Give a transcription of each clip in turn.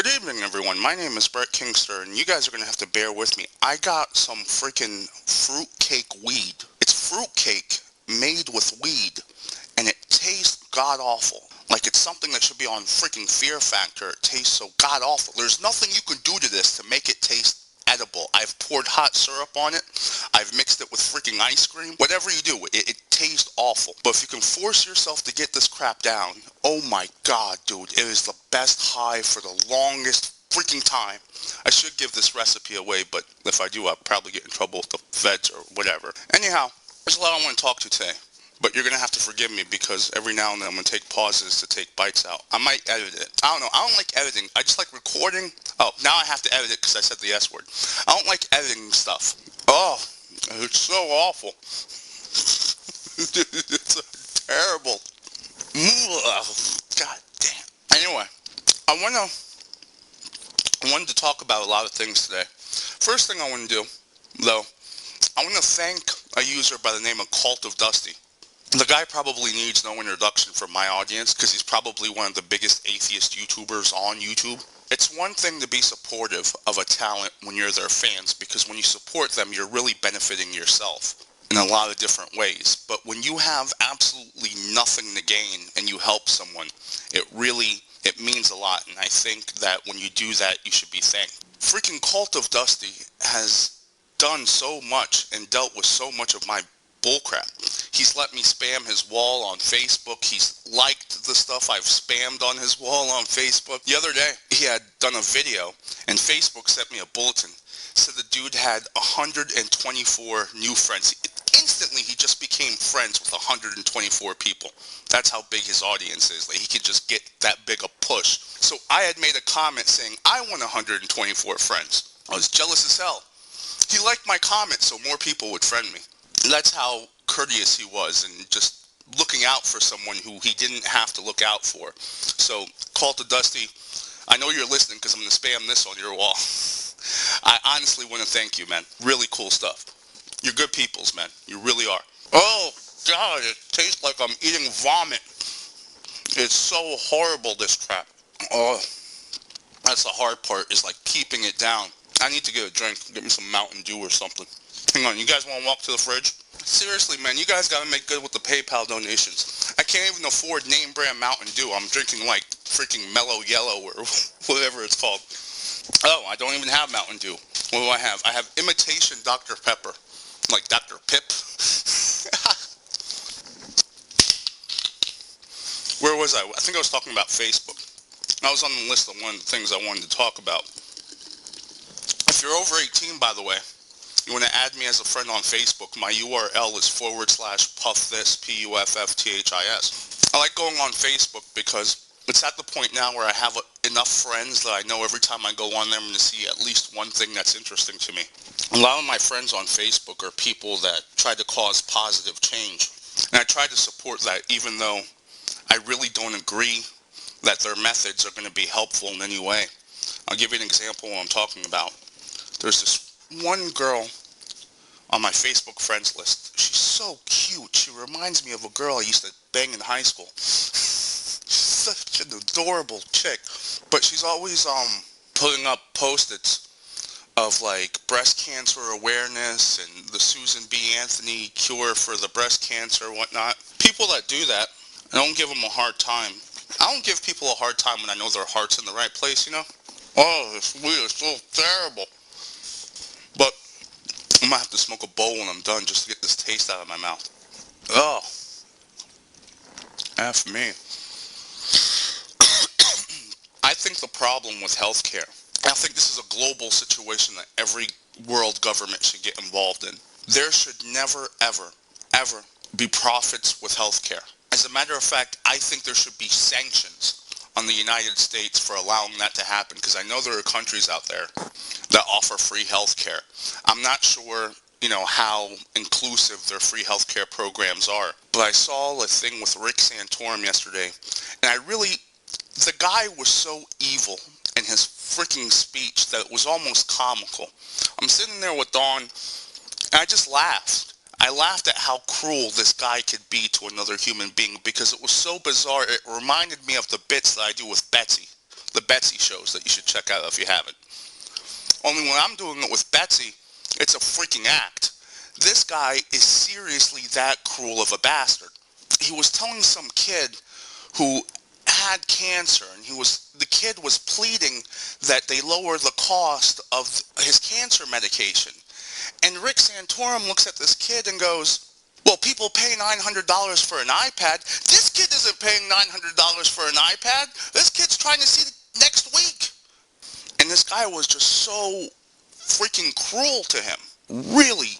Good evening, everyone. My name is Brett Kingster, and you guys are going to have to bear with me. I got some freaking fruitcake weed. It's fruitcake made with weed, and it tastes god-awful. Like it's something that should be on freaking Fear Factor. It tastes so god-awful. There's nothing you can do to this to make it taste edible. I've poured hot syrup on it. I've mixed it with freaking ice cream. Whatever you do, it tastes awful. But if you can force yourself to get this crap down, oh my god, dude, it is the best high for the longest freaking time. I should give this recipe away, but if I do, I'll probably get in trouble with the feds or whatever. Anyhow, there's a lot I want to talk to today. But you're going to have to forgive me because every now and then I'm going to take pauses to take bites out. I might edit it. I don't know. I don't like editing. I just like recording. Oh, now I have to edit it because I said the S word. I don't like editing stuff. Oh, it's so awful. It's terrible. God damn. Anyway, I wanted to talk about a lot of things today. First thing I want to do, though, I want to thank a user by the name of Cult of Dusty. The guy probably needs no introduction from my audience because he's probably one of the biggest atheist YouTubers on YouTube. It's one thing to be supportive of a talent when you're their fans, because when you support them, you're really benefiting yourself in a lot of different ways. But when you have absolutely nothing to gain and you help someone, it means a lot. And I think that when you do that, you should be thanked. Freaking Cult of Dusty has done so much and dealt with so much of my bullcrap. He's let me spam his wall on Facebook. He's liked the stuff I've spammed on his wall on Facebook. The other day, he had done a video, and Facebook sent me a bulletin. Said the dude had 124 new friends. Instantly, he just became friends with 124 people. That's how big his audience is. Like, he could just get that big a push. So I had made a comment saying, I want 124 friends. I was jealous as hell. He liked my comment so more people would friend me. That's how courteous he was and just looking out for someone who he didn't have to look out for. So, Call to Dusty, I know you're listening because I'm going to spam this on your wall. I honestly want to thank you, man. Really cool stuff. You're good peoples, man. You really are. Oh, God, it tastes like I'm eating vomit. It's so horrible, this crap. Oh, that's the hard part, is like keeping it down. I need to get a drink. Get me some Mountain Dew or something. Hang on, you guys want to walk to the fridge? Seriously, man, you guys got to make good with the PayPal donations. I can't even afford name brand Mountain Dew. I'm drinking like freaking Mellow Yellow or whatever it's called. Oh, I don't even have Mountain Dew. What do I have? I have imitation Dr. Pepper. Like Dr. Pip. Where was I? I think I was talking about Facebook. I was on the list of one of the things I wanted to talk about. If you're over 18, by the way, you want to add me as a friend on Facebook. My URL is /puffthis, PUFFTHIS. I like going on Facebook because it's at the point now where I have enough friends that I know every time I go on there I'm going to see at least one thing that's interesting to me. A lot of my friends on Facebook are people that try to cause positive change. And I try to support that even though I really don't agree that their methods are going to be helpful in any way. I'll give you an example of what I'm talking about. There's this one girl on my Facebook friends list. She's so cute. She reminds me of a girl I used to bang in high school. She's such an adorable chick. But she's always putting up post-its of like breast cancer awareness and the Susan B. Anthony cure for the breast cancer and whatnot. People that do that, I don't give them a hard time. I don't give people a hard time when I know their heart's in the right place, you know? Oh, this weed is so terrible. But I'm gonna have to smoke a bowl when I'm done just to get this taste out of my mouth. Oh. F me. I think the problem with healthcare, I think this is a global situation that every world government should get involved in. There should never, ever, ever be profits with healthcare. As a matter of fact, I think there should be sanctions on the United States for allowing that to happen, because I know there are countries out there that offer free healthcare. I'm not sure, how inclusive their free healthcare programs are, but I saw a thing with Rick Santorum yesterday, and the guy was so evil in his freaking speech that it was almost comical. I'm sitting there with Dawn, and I just laughed. I laughed at how cruel this guy could be to another human being because it was so bizarre. It reminded me of the bits that I do with Betsy, the Betsy shows that you should check out if you haven't. Only when I'm doing it with Betsy, it's a freaking act. This guy is seriously that cruel of a bastard. He was telling some kid who had cancer, and the kid was pleading that they lower the cost of his cancer medication. And Rick Santorum looks at this kid and goes, well, people pay $900 for an iPad. This kid isn't paying $900 for an iPad. This kid's trying to see next week. And this guy was just so freaking cruel to him. Really,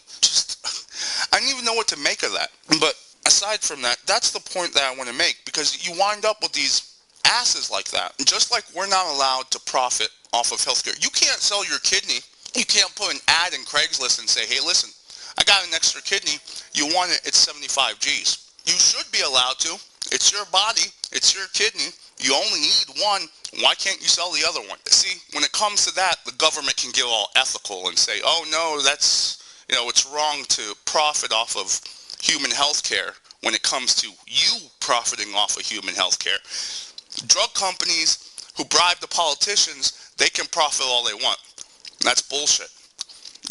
I don't even know what to make of that. But aside from that, that's the point that I want to make, because you wind up with these asses like that. Just like we're not allowed to profit off of healthcare. You can't sell your kidney. You can't put an ad in Craigslist and say, hey, listen, I got an extra kidney. You want it, it's 75 G's. You should be allowed to. It's your body. It's your kidney. You only need one. Why can't you sell the other one? See, when it comes to that, the government can get all ethical and say, oh, no, that's, it's wrong to profit off of human health care when it comes to you profiting off of human health care. Drug companies who bribe the politicians, they can profit all they want. That's bullshit.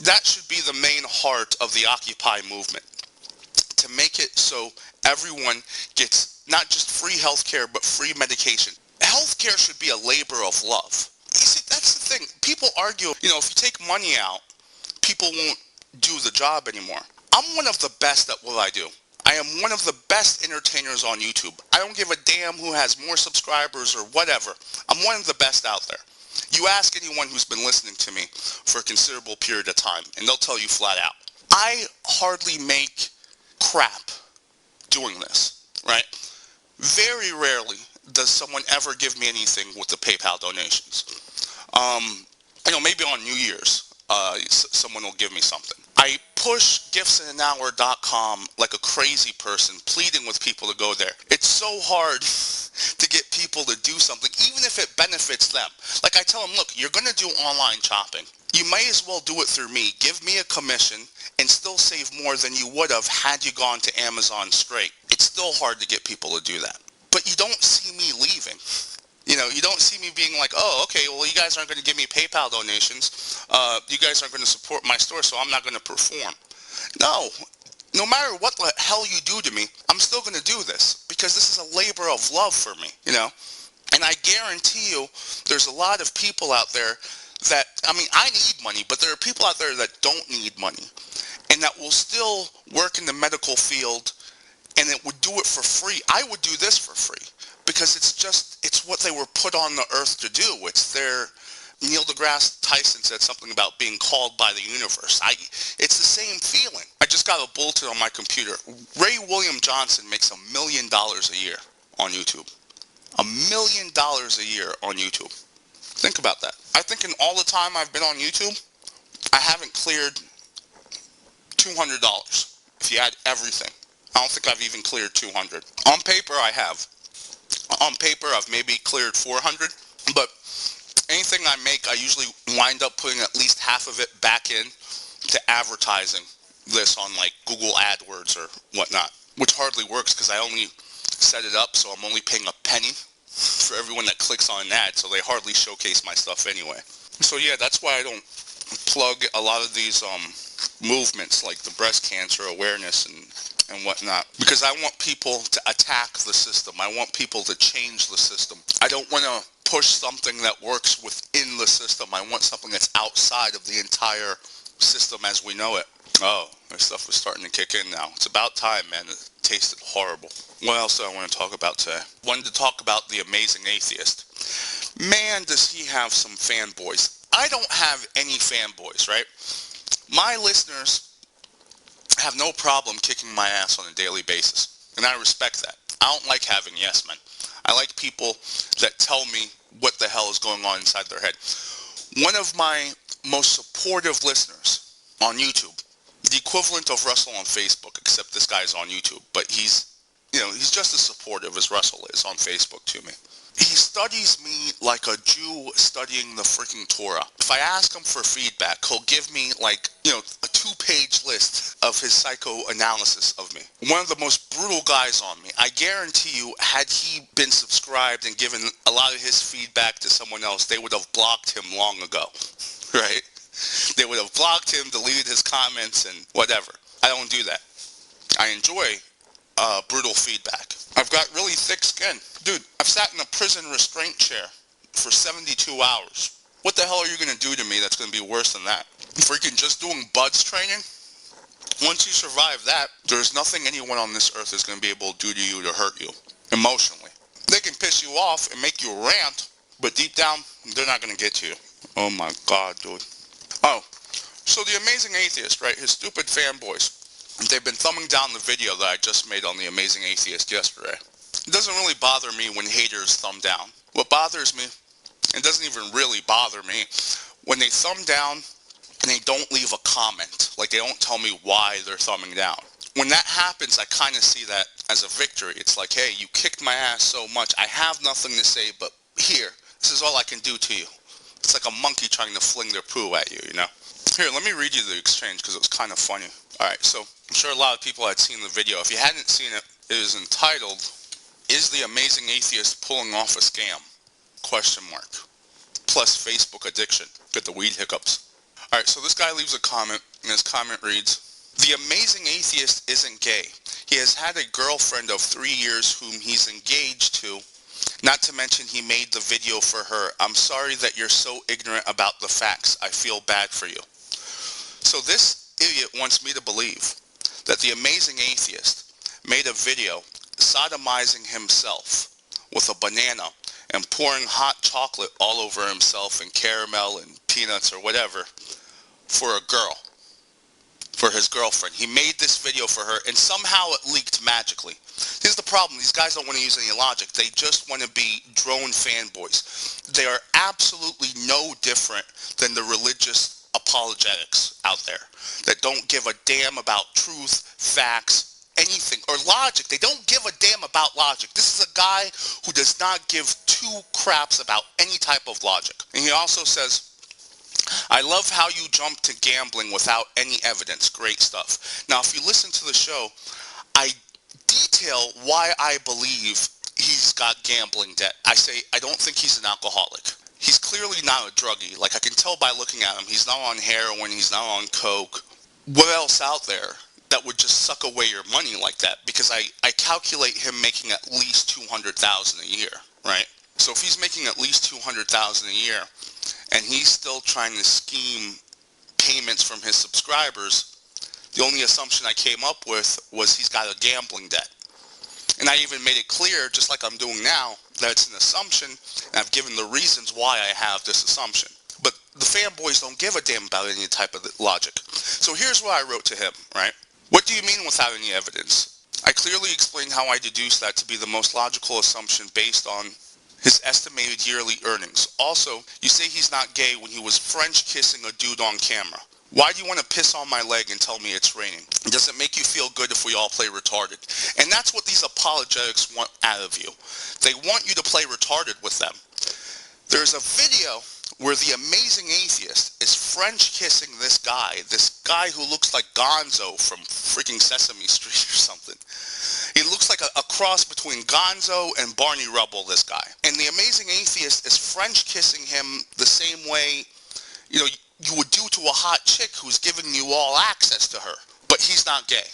That should be the main heart of the Occupy movement, to make it so everyone gets not just free healthcare, but free medication. Healthcare should be a labor of love. You see, that's the thing. People argue, if you take money out, people won't do the job anymore. I'm one of the best at what I do. I am one of the best entertainers on YouTube. I don't give a damn who has more subscribers or whatever. I'm one of the best out there. You ask anyone who's been listening to me for a considerable period of time, and they'll tell you flat out. I hardly make crap doing this, right? Very rarely does someone ever give me anything with the PayPal donations. Maybe on New Year's, someone will give me something. I push giftsinanhour.com like a crazy person, pleading with people to go there. It's so hard to get people to do something, even if it benefits them. Like I tell them, look, you're going to do online shopping. You may as well do it through me. Give me a commission and still save more than you would have had you gone to Amazon straight. It's still hard to get people to do that. But you don't see me leaving. You don't see me being like, oh, okay, well, you guys aren't going to give me PayPal donations. You guys aren't going to support my store, so I'm not going to perform. No matter what the hell you do to me, I'm still going to do this, because this is a labor of love for me, And I guarantee you there's a lot of people out there that, I need money, but there are people out there that don't need money and that will still work in the medical field, and it would do it for free. I would do this for free because it's what they were put on the earth to do. It's their, Neil deGrasse Tyson said something about being called by the universe. It's the same feeling. I just got a bulletin on my computer. Ray William Johnson makes $1 million a year on YouTube. $1 million a year on YouTube. Think about that. I think in all the time I've been on YouTube, I haven't cleared $200 if you add everything. I don't think I've even cleared 200. On paper, I have. On paper, I've maybe cleared 400, but anything I make, I usually wind up putting at least half of it back in to advertising this on like Google AdWords or whatnot, which hardly works because I only set it up so I'm only paying a penny for everyone that clicks on an ad, so they hardly showcase my stuff anyway. So yeah, that's why I don't plug a lot of these movements like the breast cancer awareness and whatnot, because I want people to attack the system. I want people to change the system. I don't want to push something that works within the system. I want something that's outside of the entire system as we know it. Oh, this stuff is starting to kick in now. It's about time, man. It tasted horrible. What else do I want to talk about today? I wanted to talk about the amazing atheist. Man, does he have some fanboys. I don't have any fanboys, right? My listeners have no problem kicking my ass on a daily basis, and I respect that. I don't like having yes men. I like people that tell me what the hell is going on inside their head. One of my most supportive listeners on YouTube, the equivalent of Russell on Facebook, except this guy's on YouTube, but he's just as supportive as Russell is on Facebook to me. He studies me like a Jew studying the freaking Torah. If I ask him for feedback, he'll give me like, a 2-page list of his psychoanalysis of me. One of the most brutal guys on me. I guarantee you, had he been subscribed and given a lot of his feedback to someone else, they would have blocked him long ago, right? They would have blocked him, deleted his comments, and whatever. I don't do that. I enjoy brutal feedback. I've got really thick skin. Dude, I've sat in a prison restraint chair for 72 hours. What the hell are you going to do to me that's going to be worse than that? Freaking just doing buds training? Once you survive that, there's nothing anyone on this earth is going to be able to do to you to hurt you emotionally. They can piss you off and make you rant, but deep down, they're not going to get to you. Oh my God, dude. Oh, so the Amazing Atheist, right? His stupid fanboys. They've been thumbing down the video that I just made on the Amazing Atheist yesterday. It doesn't really bother me when haters thumb down. What bothers me, it doesn't even really bother me, when they thumb down and they don't leave a comment. Like they don't tell me why they're thumbing down. When that happens, I kind of see that as a victory. It's like, hey, you kicked my ass so much. I have nothing to say, but here, this is all I can do to you. It's like a monkey trying to fling their poo at you, you know? Here, let me read you the exchange because it was kind of funny. Alright, so I'm sure a lot of people had seen the video. If you hadn't seen it, it is entitled, "Is the Amazing Atheist Pulling Off a Scam?" Question mark. Plus Facebook addiction. Get the weed hiccups. Alright, so this guy leaves a comment, and his comment reads, "The Amazing Atheist isn't gay. He has had a girlfriend of 3 years whom he's engaged to. Not to mention he made the video for her. I'm sorry that you're so ignorant about the facts. I feel bad for you." So this idiot wants me to believe that the Amazing Atheist made a video sodomizing himself with a banana and pouring hot chocolate all over himself and caramel and peanuts or whatever for a girl, for his girlfriend. He made this video for her and somehow it leaked magically. Here's the problem. These guys don't want to use any logic. They just want to be drone fanboys. They are absolutely no different than the religious apologetics out there that don't give a damn about truth, facts, anything, or logic. They don't give a damn about logic. This is a guy who does not give 2 craps about any type of logic. And he also says, "I love how you jump to gambling without any evidence." Great stuff. Now, if you listen to the show, I detail why I believe he's got gambling debt. I say, I don't think he's an alcoholic. He's clearly not a druggie. Like, I can tell by looking at him. He's not on heroin. He's not on coke. What else out there that would just suck away your money like that? Because I calculate him making at least $200,000 a year, right? So if he's making at least $200,000 a year, and he's still trying to scheme payments from his subscribers, the only assumption I came up with was he's got a gambling debt. And I even made it clear, just like I'm doing now, that it's an assumption, and I've given the reasons why I have this assumption. But the fanboys don't give a damn about any type of logic. So here's what I wrote to him, right? "What do you mean without any evidence?" I clearly explained how I deduced that to be the most logical assumption based on his estimated yearly earnings. Also, you say he's not gay when he was French kissing a dude on camera. Why do you want to piss on my leg and tell me it's raining? Does it make you feel good if we all play retarded? And that's what these apologetics want out of you. They want you to play retarded with them. There's a video where the Amazing Atheist is French kissing this guy who looks like Gonzo from freaking Sesame Street or something. He looks like a cross between Gonzo and Barney Rubble, this guy. And the Amazing Atheist is French kissing him the same way, you would do to a hot chick who's giving you all access to her. But he's not gay.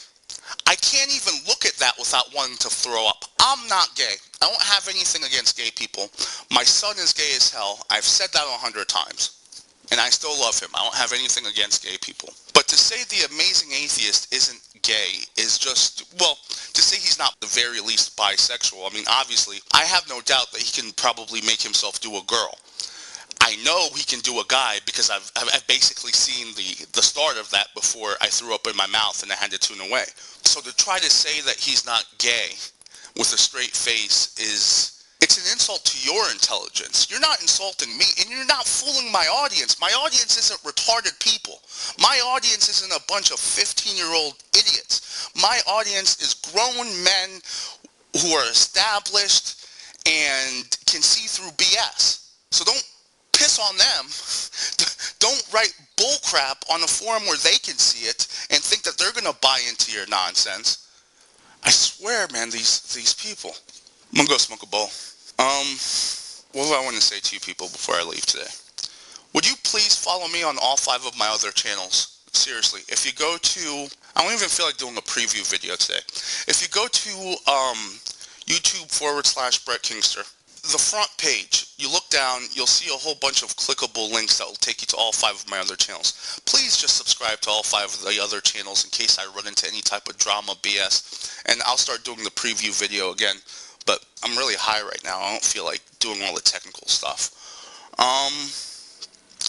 I can't even look at that without wanting to throw up. I'm not gay. I don't have anything against gay people. My son is gay as hell. I've said that 100 times. And I still love him. I don't have anything against gay people. But to say the Amazing Atheist isn't gay is just, well, to say he's not the very least bisexual. I mean, obviously, I have no doubt that he can probably make himself do a girl. I know he can do a guy because I've basically seen the start of that before I threw up in my mouth and I had to tune away. So to try to say that he's not gay with a straight face it's an insult to your intelligence. You're not insulting me, and you're not fooling my audience. My audience isn't retarded people. My audience isn't a bunch of 15-year-old idiots. My audience is grown men who are established and can see through BS. So don't piss on them. Don't write bullcrap on a forum where they can see it and think that they're going to buy into your nonsense. I swear, man, these people. I'm going to go smoke a bowl. What do I want to say to you people before I leave today? Would you please follow me on all 5 of my other channels? Seriously, if you go to, I don't even feel like doing a preview video today. If you go to YouTube/Brett Kingster, the front page, you look down, you'll see a whole bunch of clickable links that will take you to all 5 of my other channels. Please just subscribe to all 5 of the other channels in case I run into any type of drama BS. And I'll start doing the preview video again. But I'm really high right now. I don't feel like doing all the technical stuff.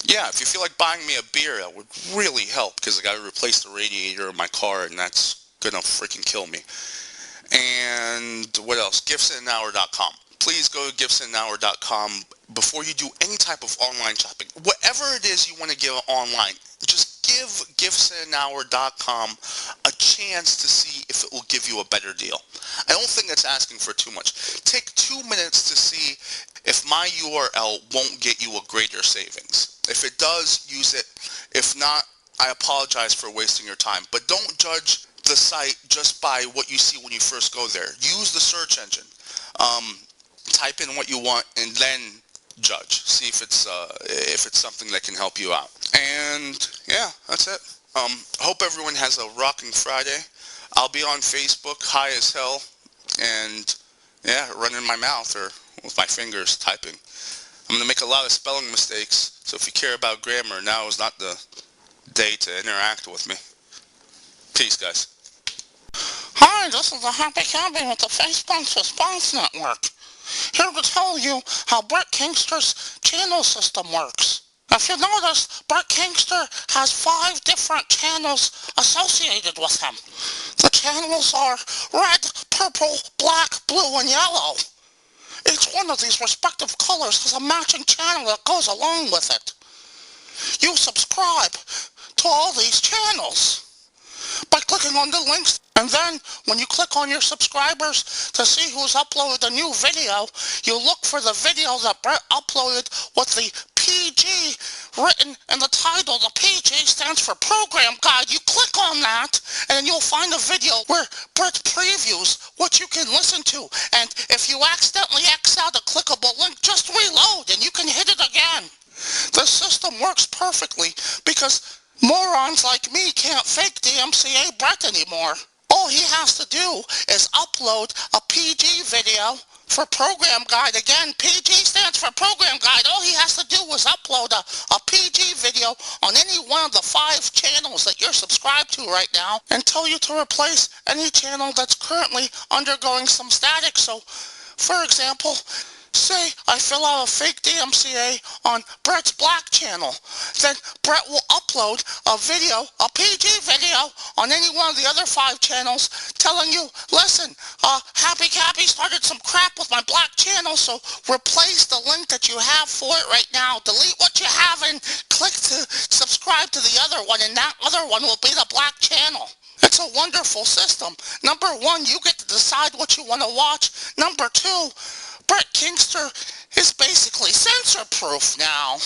Yeah, if you feel like buying me a beer, that would really help, because I got to replace the radiator in my car, and that's gonna freaking kill me. And what else? Giftsinahour.com. Please go to giftsinahour.com before you do any type of online shopping. Whatever it is you want to give online, just give giftsinahour.com a chance to see if it will give you a better deal. I don't think that's asking for too much. Take 2 minutes to see if my URL won't get you a greater savings. If it does, use it. If not, I apologize for wasting your time. But don't judge the site just by what you see when you first go there. Use the search engine. Type in what you want and then judge. See if it's something that can help you out. And yeah, that's it. Hope everyone has a rocking Friday. I'll be on Facebook, high as hell, and yeah, running my mouth or with my fingers typing. I'm going to make a lot of spelling mistakes, so if you care about grammar, now is not the day to interact with me. Peace, guys. Hi, this is the Happy Cabby with the Facebook Response Network. Here to tell you how Brett Kingster's channel system works. If you notice, Brett Kingster has 5 different channels associated with him. The channels are red, purple, black, blue, and yellow. Each one of these respective colors has a matching channel that goes along with it. You subscribe to all these channels by clicking on the links, and then when you click on your subscribers to see who's uploaded a new video, you look for the video that Brett uploaded with the PG written in the title. The PG stands for Program Guide. You click on that, and you'll find a video where Brett previews what you can listen to. And if you accidentally X out a clickable link, just reload and you can hit it again. The system works perfectly because morons like me can't fake DMCA Brett anymore. All he has to do is upload a PG video for Program Guide. Again, PG stands for Program Guide. All he has to do is upload a PG video on any one of the 5 channels that you're subscribed to right now and tell you to replace any channel that's currently undergoing some static. So, for example, say I fill out a fake DMCA on Brett's Black channel. Then Brett will upload a video, a PG video, on any one of the other 5 channels telling you, listen, Happy Cappy started some crap with my Black channel, so replace the link that you have for it right now. Delete what you have and click to subscribe to the other one, and that other one will be the Black channel. It's a wonderful system. Number 1, you get to decide what you want to watch. Number 2, Brett Kingster is basically censor-proof now.